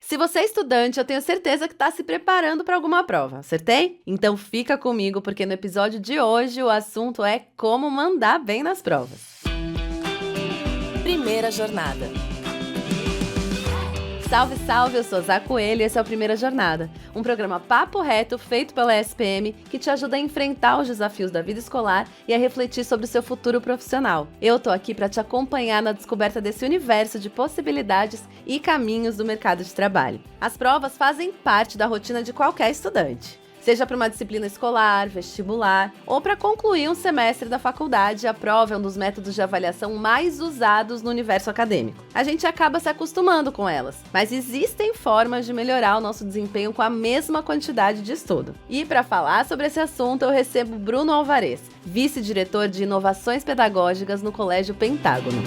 Se você é estudante, eu tenho certeza que está se preparando para alguma prova, acertei? Então fica comigo, porque no episódio de hoje o assunto é como mandar bem nas provas. Primeira jornada. Salve, salve, eu sou Zá Coelho e esse é o Primeira Jornada, um programa papo reto feito pela SPM que te ajuda a enfrentar os desafios da vida escolar e a refletir sobre o seu futuro profissional. Eu tô aqui para te acompanhar na descoberta desse universo de possibilidades e caminhos do mercado de trabalho. As provas fazem parte da rotina de qualquer estudante. Seja para uma disciplina escolar, vestibular ou para concluir um semestre da faculdade, a prova é um dos métodos de avaliação mais usados no universo acadêmico. A gente acaba se acostumando com elas, mas existem formas de melhorar o nosso desempenho com a mesma quantidade de estudo. E para falar sobre esse assunto, eu recebo Bruno Alvarez, vice-diretor de Inovações Pedagógicas no Colégio Pentágono.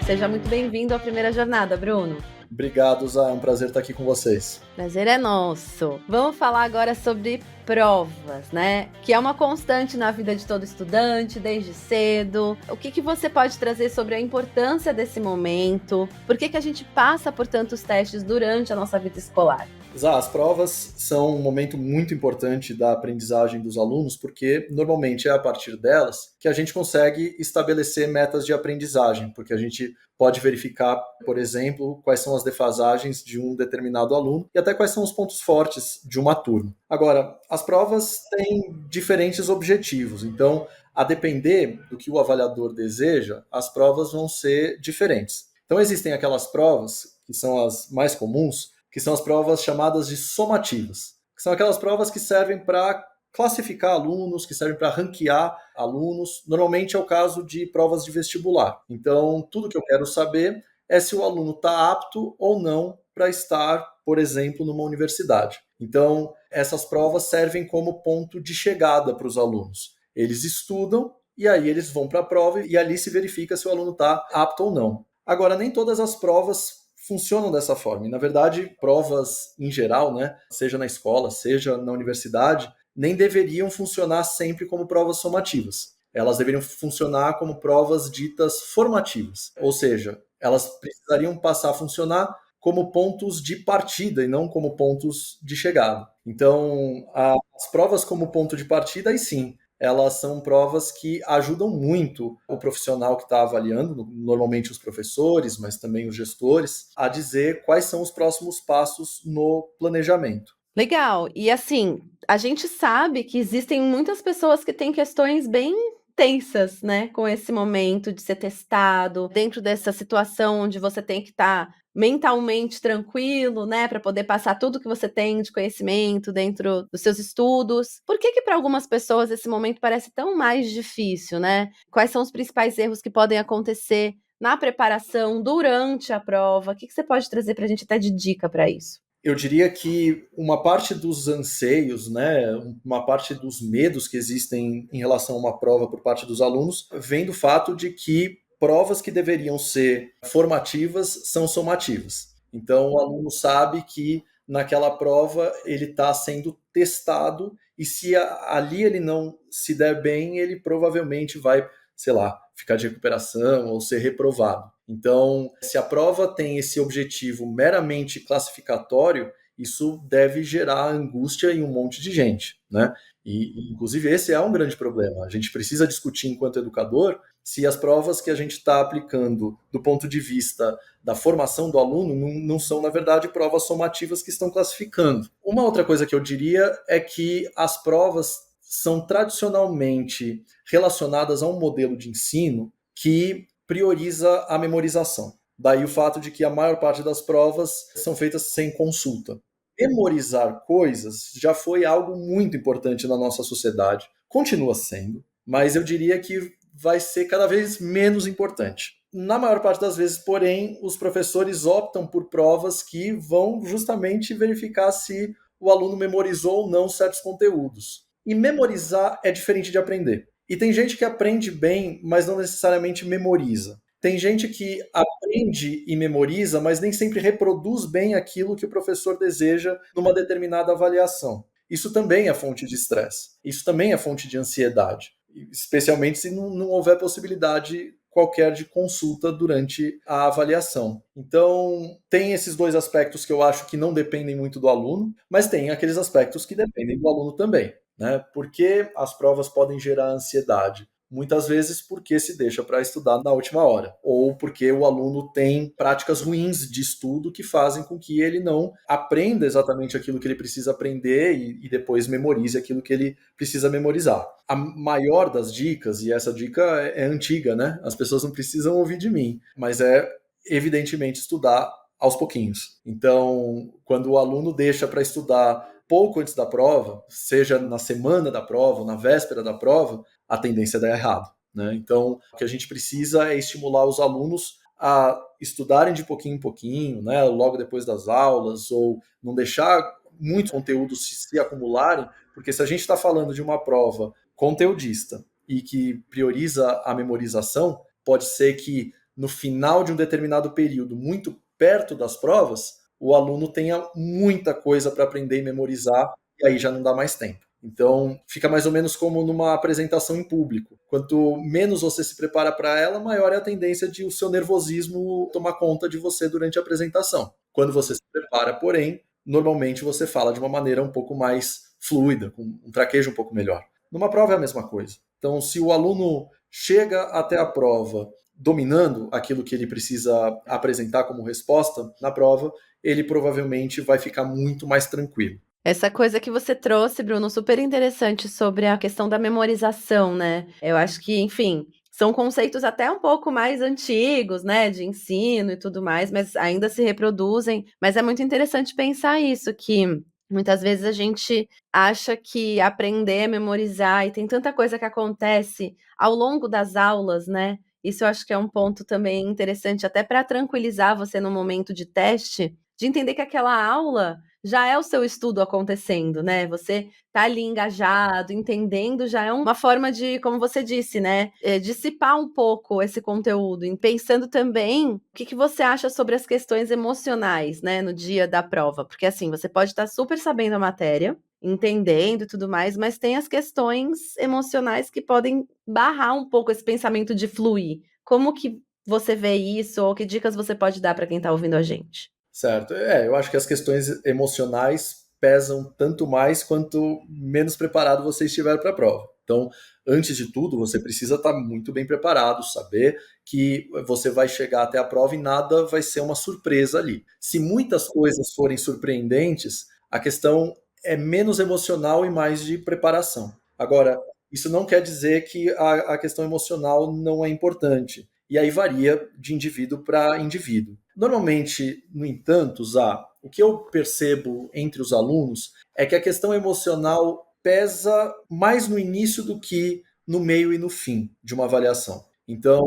Seja muito bem-vindo à Primeira Jornada, Bruno. Obrigado, Zá. É um prazer estar aqui com vocês. Prazer é nosso. Vamos falar agora sobre provas, né? Que é uma constante na vida de todo estudante, desde cedo. O que você pode trazer sobre a importância desse momento? Por que a gente passa por tantos testes durante a nossa vida escolar? Zá, as provas são um momento muito importante da aprendizagem dos alunos, porque normalmente é a partir delas que a gente consegue estabelecer metas de aprendizagem, porque a gente pode verificar, por exemplo, quais são as defasagens de um determinado aluno e até quais são os pontos fortes de uma turma. Agora, as provas têm diferentes objetivos, então, a depender do que o avaliador deseja, as provas vão ser diferentes. Então, existem aquelas provas, que são as mais comuns, que são as provas chamadas de somativas, que são aquelas provas que servem para classificar alunos, que servem para ranquear alunos. Normalmente é o caso de provas de vestibular. Então, tudo que eu quero saber é se o aluno está apto ou não para estar, por exemplo, numa universidade. Então, essas provas servem como ponto de chegada para os alunos. Eles estudam e aí eles vão para a prova e ali se verifica se o aluno está apto ou não. Agora, nem todas as provas funcionam dessa forma. E, na verdade, provas em geral, né, seja na escola, seja na universidade, nem deveriam funcionar sempre como provas somativas. Elas deveriam funcionar como provas ditas formativas. Ou seja, elas precisariam passar a funcionar como pontos de partida e não como pontos de chegada. Então, as provas como ponto de partida, aí sim, elas são provas que ajudam muito o profissional que está avaliando, normalmente os professores, mas também os gestores, a dizer quais são os próximos passos no planejamento. Legal. E assim, a gente sabe que existem muitas pessoas que têm questões bem tensas, né, com esse momento de ser testado, dentro dessa situação onde você tem que estar mentalmente tranquilo, né, para poder passar tudo que você tem de conhecimento dentro dos seus estudos. Por que para algumas pessoas esse momento parece tão mais difícil, né? Quais são os principais erros que podem acontecer na preparação, durante a prova? O que você pode trazer para a gente até de dica para isso? Eu diria que uma parte dos anseios, né, uma parte dos medos que existem em relação a uma prova por parte dos alunos, vem do fato de que provas que deveriam ser formativas são somativas. Então, o aluno sabe que naquela prova ele está sendo testado e se ali ele não se der bem, ele provavelmente vai, sei lá, ficar de recuperação ou ser reprovado. Então, se a prova tem esse objetivo meramente classificatório, isso deve gerar angústia em um monte de gente, né? E, inclusive, esse é um grande problema. A gente precisa discutir, enquanto educador, se as provas que a gente está aplicando do ponto de vista da formação do aluno não são, na verdade, provas somativas que estão classificando. Uma outra coisa que eu diria é que as provas são tradicionalmente relacionadas a um modelo de ensino que prioriza a memorização. Daí o fato de que a maior parte das provas são feitas sem consulta. Memorizar coisas já foi algo muito importante na nossa sociedade. Continua sendo, mas eu diria que vai ser cada vez menos importante. Na maior parte das vezes, porém, os professores optam por provas que vão justamente verificar se o aluno memorizou ou não certos conteúdos. E memorizar é diferente de aprender. E tem gente que aprende bem, mas não necessariamente memoriza. Tem gente que aprende e memoriza, mas nem sempre reproduz bem aquilo que o professor deseja numa determinada avaliação. isso também é fonte de estresse, isso também é fonte de ansiedade, especialmente se não houver possibilidade qualquer de consulta durante a avaliação. Então, tem esses dois aspectos que eu acho que não dependem muito do aluno, mas tem aqueles aspectos que dependem do aluno também, né? Por que as provas podem gerar ansiedade? Muitas vezes porque se deixa para estudar na última hora, ou porque o aluno tem práticas ruins de estudo que fazem com que ele não aprenda exatamente aquilo que ele precisa aprender e depois memorize aquilo que ele precisa memorizar. A maior das dicas, e essa dica é antiga, né? As pessoas não precisam ouvir de mim, mas é evidentemente estudar aos pouquinhos. Então, quando o aluno deixa para estudar pouco antes da prova, seja na semana da prova, na véspera da prova, a tendência é dar errado, né? Então, o que a gente precisa é estimular os alunos a estudarem de pouquinho em pouquinho, né? Logo depois das aulas, ou não deixar muitos conteúdos se acumularem, porque se a gente está falando de uma prova conteudista e que prioriza a memorização, pode ser que no final de um determinado período, muito perto das provas, o aluno tenha muita coisa para aprender e memorizar, e aí já não dá mais tempo. Então, fica mais ou menos como numa apresentação em público. Quanto menos você se prepara para ela, maior é a tendência de o seu nervosismo tomar conta de você durante a apresentação. Quando você se prepara, porém, normalmente você fala de uma maneira um pouco mais fluida, com um traquejo um pouco melhor. Numa prova é a mesma coisa. Então, se o aluno chega até a prova dominando aquilo que ele precisa apresentar como resposta na prova, ele provavelmente vai ficar muito mais tranquilo. Essa coisa que você trouxe, Bruno, super interessante sobre a questão da memorização, né? Eu acho que, enfim, são conceitos até um pouco mais antigos, né, de ensino e tudo mais, mas ainda se reproduzem. Mas é muito interessante pensar isso, que muitas vezes a gente acha que aprender é memorizar e tem tanta coisa que acontece ao longo das aulas, né? Isso eu acho que é um ponto também interessante, até para tranquilizar você no momento de teste, de entender que aquela aula já é o seu estudo acontecendo, né? Você tá ali engajado, entendendo, já é uma forma de, como você disse, né? Dissipar um pouco esse conteúdo, e pensando também o que você acha sobre as questões emocionais, né? No dia da prova, porque assim, você pode estar super sabendo a matéria, entendendo e tudo mais, mas tem as questões emocionais que podem barrar um pouco esse pensamento de fluir. Como que você vê isso, ou que dicas você pode dar para quem está ouvindo a gente? Certo. Eu acho que as questões emocionais pesam tanto mais quanto menos preparado você estiver para a prova. Então, antes de tudo, você precisa estar muito bem preparado, saber que você vai chegar até a prova e nada vai ser uma surpresa ali. Se muitas coisas forem surpreendentes, a questão é menos emocional e mais de preparação. Agora, isso não quer dizer que a questão emocional não é importante. E aí varia de indivíduo para indivíduo. Normalmente, no entanto, Zá, o que eu percebo entre os alunos é que a questão emocional pesa mais no início do que no meio e no fim de uma avaliação. Então,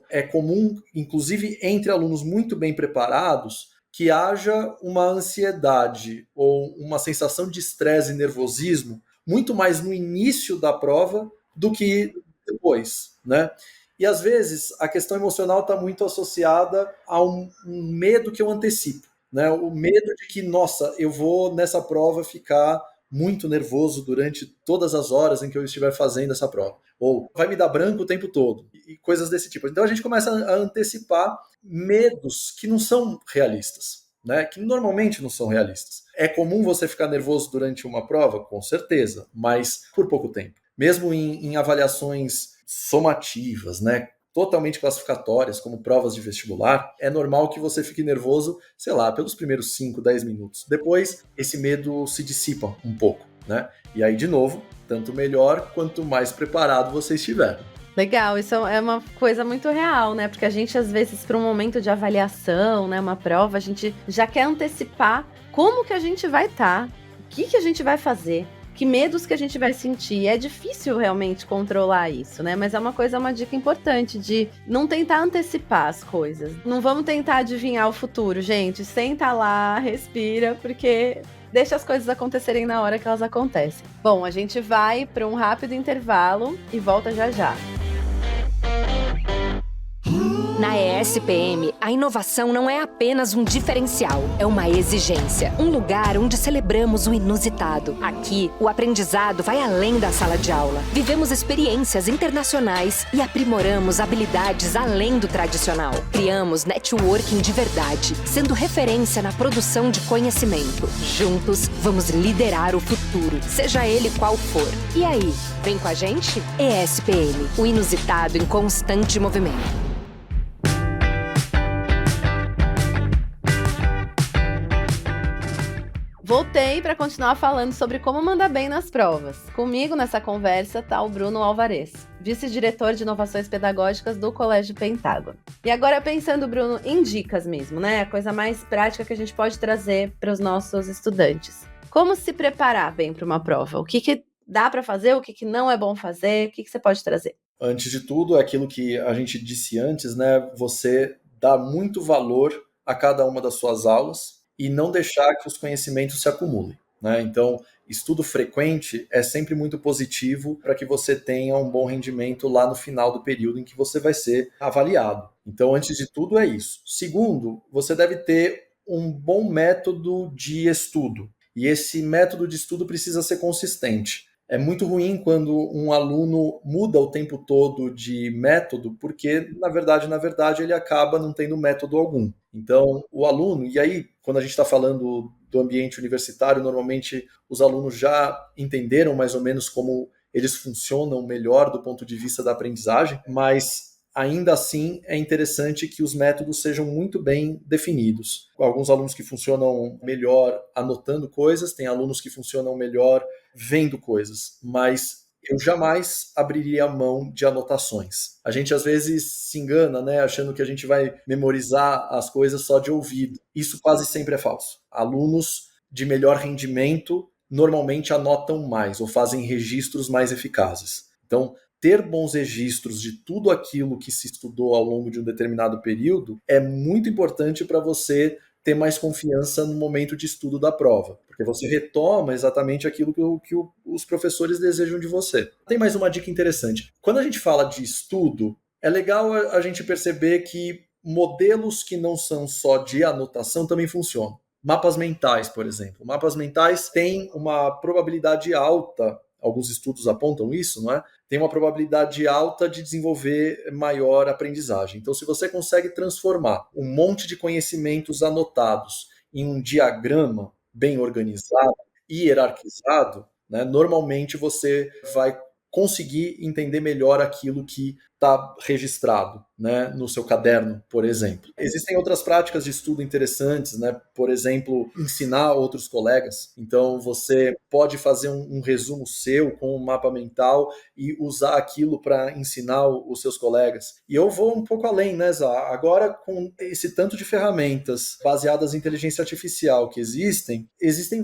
é comum, inclusive entre alunos muito bem preparados, que haja uma ansiedade ou uma sensação de estresse e nervosismo muito mais no início da prova do que depois, né? E às vezes a questão emocional está muito associada a um medo que eu antecipo, né? O medo de que, nossa, eu vou nessa prova ficar muito nervoso durante todas as horas em que eu estiver fazendo essa prova. Ou vai me dar branco o tempo todo, e coisas desse tipo. Então a gente começa a antecipar medos que não são realistas, né? Que normalmente não são realistas. É comum você ficar nervoso durante uma prova? Com certeza, mas por pouco tempo. Mesmo em avaliações somativas, né, totalmente classificatórias, como provas de vestibular, é normal que você fique nervoso, sei lá, pelos primeiros 5, 10 minutos. Depois, esse medo se dissipa um pouco, né? E aí, de novo, tanto melhor quanto mais preparado você estiver. Legal, isso é uma coisa muito real, né? Porque a gente, às vezes, para um momento de avaliação, né, uma prova, a gente já quer antecipar como que a gente vai estar, o que a gente vai fazer, que medos que a gente vai sentir. É difícil realmente controlar isso, né? Mas é uma dica importante de não tentar antecipar as coisas. Não vamos tentar adivinhar o futuro, gente. Senta lá, respira, porque deixa as coisas acontecerem na hora que elas acontecem. Bom, a gente vai para um rápido intervalo e volta já já. Na ESPM, a inovação não é apenas um diferencial, é uma exigência. Um lugar onde celebramos o inusitado. Aqui, o aprendizado vai além da sala de aula. Vivemos experiências internacionais e aprimoramos habilidades além do tradicional. Criamos networking de verdade, sendo referência na produção de conhecimento. Juntos, vamos liderar o futuro, seja ele qual for. E aí, vem com a gente? ESPM, o inusitado em constante movimento. Voltei para continuar falando sobre como mandar bem nas provas. Comigo nessa conversa está o Bruno Alvarez, vice-diretor de inovações pedagógicas do Colégio Pentágono. E agora pensando, Bruno, em dicas mesmo, né? A coisa mais prática que a gente pode trazer para os nossos estudantes. Como se preparar bem para uma prova? O que dá para fazer, o que não é bom fazer? O que você pode trazer? Antes de tudo, é aquilo que a gente disse antes, né? Você dá muito valor a cada uma das suas aulas e não deixar que os conhecimentos se acumulem, né? Então, estudo frequente é sempre muito positivo para que você tenha um bom rendimento lá no final do período em que você vai ser avaliado. Então, antes de tudo, é isso. Segundo, você deve ter um bom método de estudo. E esse método de estudo precisa ser consistente. É muito ruim quando um aluno muda o tempo todo de método, porque, na verdade, ele acaba não tendo método algum. Então, o aluno, e aí, quando a gente está falando do ambiente universitário, normalmente os alunos já entenderam mais ou menos como eles funcionam melhor do ponto de vista da aprendizagem, mas ainda assim é interessante que os métodos sejam muito bem definidos. Alguns alunos que funcionam melhor anotando coisas, tem alunos que funcionam melhor vendo coisas, mas eu jamais abriria a mão de anotações. A gente às vezes se engana, né, achando que a gente vai memorizar as coisas só de ouvido. Isso quase sempre é falso. Alunos de melhor rendimento normalmente anotam mais ou fazem registros mais eficazes. Então, ter bons registros de tudo aquilo que se estudou ao longo de um determinado período é muito importante para você ter mais confiança no momento de estudo da prova, porque você retoma exatamente aquilo que os professores desejam de você. Tem mais uma dica interessante. Quando a gente fala de estudo, é legal a gente perceber que modelos que não são só de anotação também funcionam. Mapas mentais, por exemplo. Mapas mentais têm uma probabilidade alta, alguns estudos apontam isso, não é? Tem uma probabilidade alta de desenvolver maior aprendizagem. Então, se você consegue transformar um monte de conhecimentos anotados em um diagrama bem organizado e hierarquizado, né, normalmente você vai conseguir entender melhor aquilo que está registrado, né, no seu caderno, por exemplo. Existem outras práticas de estudo interessantes, né? Por exemplo, ensinar outros colegas. Então, você pode fazer um resumo seu com um mapa mental e usar aquilo para ensinar os seus colegas. E eu vou um pouco além, né, Zá? Agora, com esse tanto de ferramentas baseadas em inteligência artificial que existem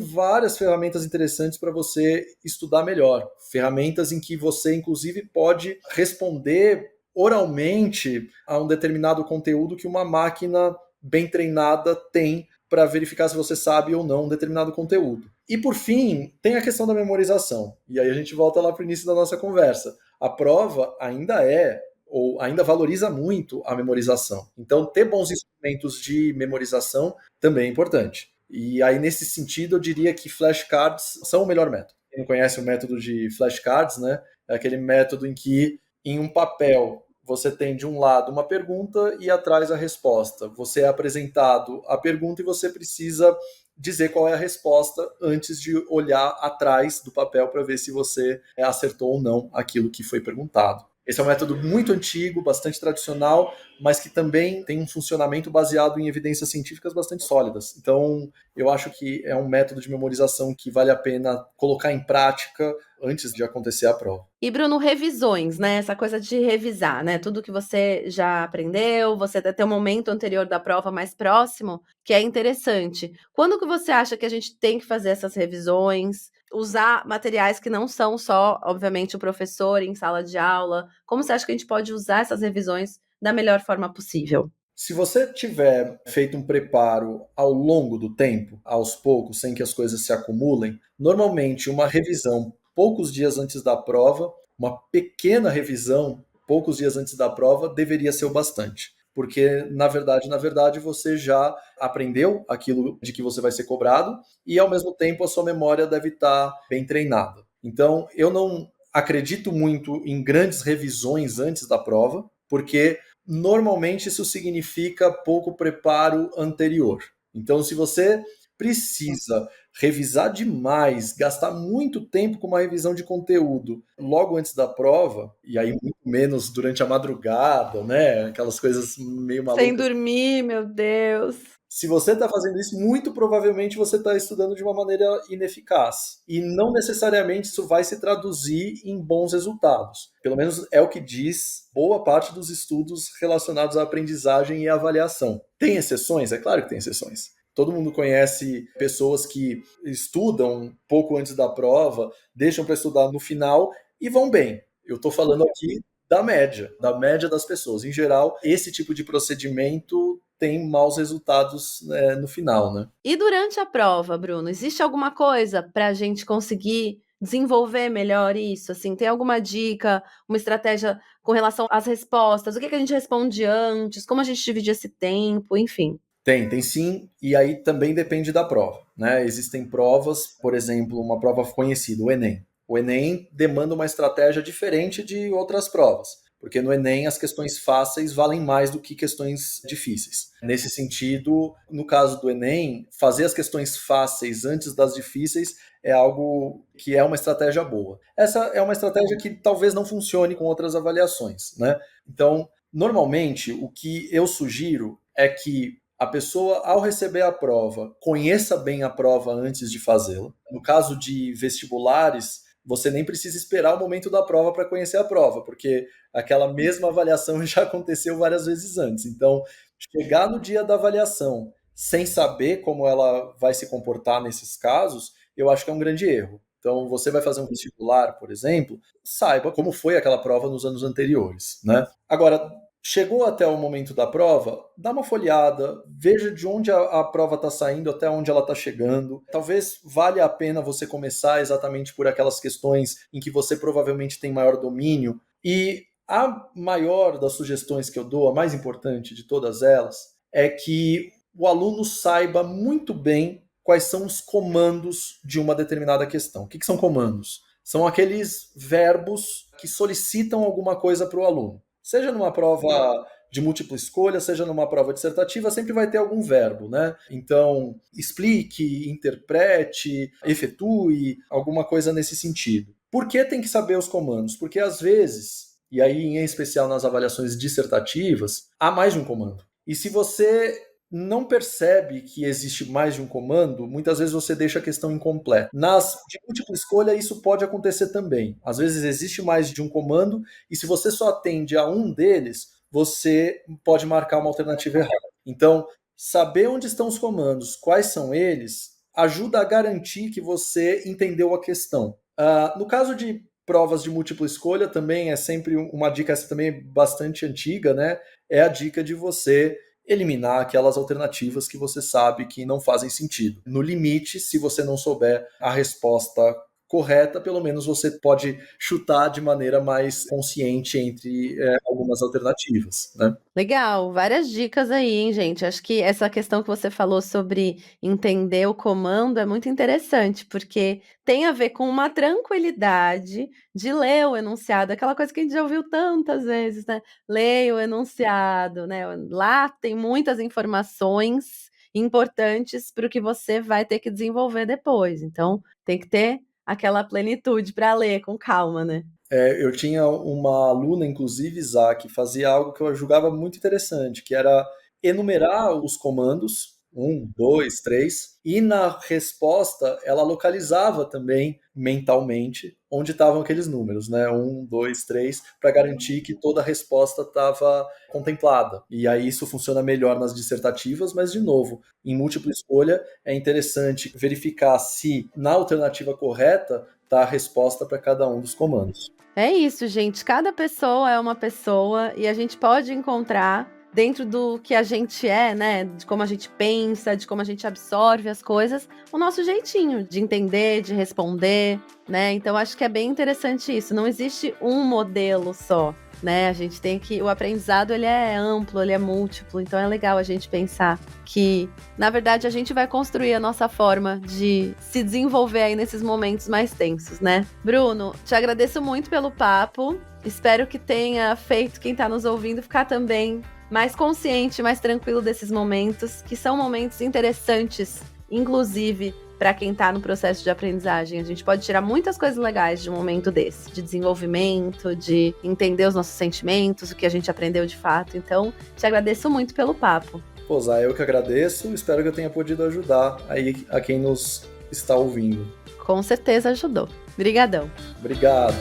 várias ferramentas interessantes para você estudar melhor. Ferramentas em que você, inclusive, pode responder oralmente a um determinado conteúdo que uma máquina bem treinada tem para verificar se você sabe ou não um determinado conteúdo. E por fim, tem a questão da memorização. E aí a gente volta lá para o início da nossa conversa. A prova ainda valoriza muito a memorização. Então, ter bons instrumentos de memorização também é importante. E aí, nesse sentido, eu diria que flashcards são o melhor método. Quem não conhece o método de flashcards, né? É aquele método em que, em um papel, você tem de um lado uma pergunta e atrás a resposta. Você é apresentado a pergunta e você precisa dizer qual é a resposta antes de olhar atrás do papel para ver se você acertou ou não aquilo que foi perguntado. Esse é um método muito antigo, bastante tradicional, mas que também tem um funcionamento baseado em evidências científicas bastante sólidas. Então, eu acho que é um método de memorização que vale a pena colocar em prática antes de acontecer a prova. E, Bruno, revisões, né? Essa coisa de revisar, né? Tudo que você já aprendeu, você ter um momento anterior da prova mais próximo, que é interessante. Quando que você acha que a gente tem que fazer essas revisões? Usar materiais que não são só, obviamente, o professor em sala de aula. Como você acha que a gente pode usar essas revisões da melhor forma possível? Se você tiver feito um preparo ao longo do tempo, aos poucos, sem que as coisas se acumulem, normalmente uma revisão poucos dias antes da prova, uma pequena revisão poucos dias antes da prova, deveria ser o bastante. porque na verdade você já aprendeu aquilo de que você vai ser cobrado e ao mesmo tempo a sua memória deve estar bem treinada. Então, eu não acredito muito em grandes revisões antes da prova, porque normalmente isso significa pouco preparo anterior. Então, se você precisa revisar demais, gastar muito tempo com uma revisão de conteúdo logo antes da prova, e aí muito menos durante a madrugada, né? Aquelas coisas meio malucas. Sem dormir, meu Deus. Se você está fazendo isso, muito provavelmente você está estudando de uma maneira ineficaz. E não necessariamente isso vai se traduzir em bons resultados. Pelo menos é o que diz boa parte dos estudos relacionados à aprendizagem e à avaliação. Tem exceções? É claro que tem exceções. Todo mundo conhece pessoas que estudam pouco antes da prova, deixam para estudar no final e vão bem. Eu estou falando aqui da média das pessoas. Em geral, esse tipo de procedimento tem maus resultados no final, né? E durante a prova, Bruno, existe alguma coisa para a gente conseguir desenvolver melhor isso? Assim, tem alguma dica, uma estratégia com relação às respostas? O que a gente responde antes? Como a gente divide esse tempo? Enfim. Tem sim, e aí também depende da prova, né? Existem provas, por exemplo, uma prova conhecida, o Enem. O Enem demanda uma estratégia diferente de outras provas, porque no Enem as questões fáceis valem mais do que questões difíceis. Nesse sentido, no caso do Enem, fazer as questões fáceis antes das difíceis é algo que é uma estratégia boa. Essa é uma estratégia que talvez não funcione com outras avaliações, né? Então, normalmente, o que eu sugiro é que a pessoa, ao receber a prova, conheça bem a prova antes de fazê-la. No caso de vestibulares, você nem precisa esperar o momento da prova para conhecer a prova, porque aquela mesma avaliação já aconteceu várias vezes antes. Então, chegar no dia da avaliação sem saber como ela vai se comportar nesses casos, eu acho que é um grande erro. Então, você vai fazer um vestibular, por exemplo, saiba como foi aquela prova nos anos anteriores, né? Agora, chegou até o momento da prova, dá uma folheada, veja de onde a prova está saindo até onde ela está chegando. Talvez valha a pena você começar exatamente por aquelas questões em que você provavelmente tem maior domínio. E a maior das sugestões que eu dou, a mais importante de todas elas, é que o aluno saiba muito bem quais são os comandos de uma determinada questão. O que são comandos? São aqueles verbos que solicitam alguma coisa para o aluno. Seja numa prova de múltipla escolha, seja numa prova dissertativa, sempre vai ter algum verbo, né? Então, explique, interprete, efetue, alguma coisa nesse sentido. Por que tem que saber os comandos? Porque às vezes, e aí em especial nas avaliações dissertativas, há mais de um comando. E se você não percebe que existe mais de um comando, muitas vezes você deixa a questão incompleta. Nas de múltipla escolha, isso pode acontecer também. Às vezes existe mais de um comando, e se você só atende a um deles, você pode marcar uma alternativa errada. Então, saber onde estão os comandos, quais são eles, ajuda a garantir que você entendeu a questão. No caso de provas de múltipla escolha, também é sempre uma dica, essa também é bastante antiga, né? É a dica de você eliminar aquelas alternativas que você sabe que não fazem sentido. No limite, se você não souber a resposta correta, pelo menos você pode chutar de maneira mais consciente entre algumas alternativas, né? Legal, várias dicas aí, hein, gente? Acho que essa questão que você falou sobre entender o comando é muito interessante, porque tem a ver com uma tranquilidade de ler o enunciado, aquela coisa que a gente já ouviu tantas vezes, né? Leia o enunciado, né? Lá tem muitas informações importantes para o que você vai ter que desenvolver depois. Então, tem que ter aquela plenitude para ler com calma, né? Eu tinha uma aluna, inclusive, Isaac, que fazia algo que eu julgava muito interessante, que era enumerar os comandos, 1, 2, 3, e na resposta ela localizava também mentalmente onde estavam aqueles números, né? 1, 2, 3, para garantir que toda a resposta estava contemplada. E aí isso funciona melhor nas dissertativas, mas, de novo, em múltipla escolha é interessante verificar se na alternativa correta está a resposta para cada um dos comandos. É isso, gente. Cada pessoa é uma pessoa e a gente pode encontrar dentro do que a gente é, né? De como a gente pensa, de como a gente absorve as coisas, o nosso jeitinho de entender, de responder, né? Então acho que é bem interessante isso. Não existe um modelo só. né? A gente tem que... O aprendizado, ele é amplo, ele é múltiplo, então é legal a gente pensar que, na verdade, a gente vai construir a nossa forma de se desenvolver aí nesses momentos mais tensos, né? Bruno, te agradeço muito pelo papo, espero que tenha feito quem tá nos ouvindo ficar também mais consciente, mais tranquilo desses momentos, que são momentos interessantes, inclusive para quem está no processo de aprendizagem. A gente pode tirar muitas coisas legais de um momento desse, de desenvolvimento, de entender os nossos sentimentos, o que a gente aprendeu de fato. Então, te agradeço muito pelo papo. Pô, Zá, eu que agradeço, espero que eu tenha podido ajudar aí a quem nos está ouvindo. Com certeza ajudou. Obrigadão. Obrigado.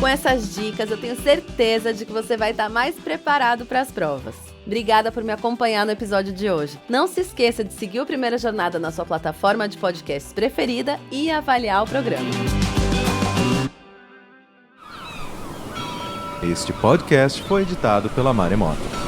Com essas dicas, eu tenho certeza de que você vai estar mais preparado para as provas. Obrigada por me acompanhar no episódio de hoje. Não se esqueça de seguir o Primeira Jornada na sua plataforma de podcasts preferida e avaliar o programa. Este podcast foi editado pela Maremoto.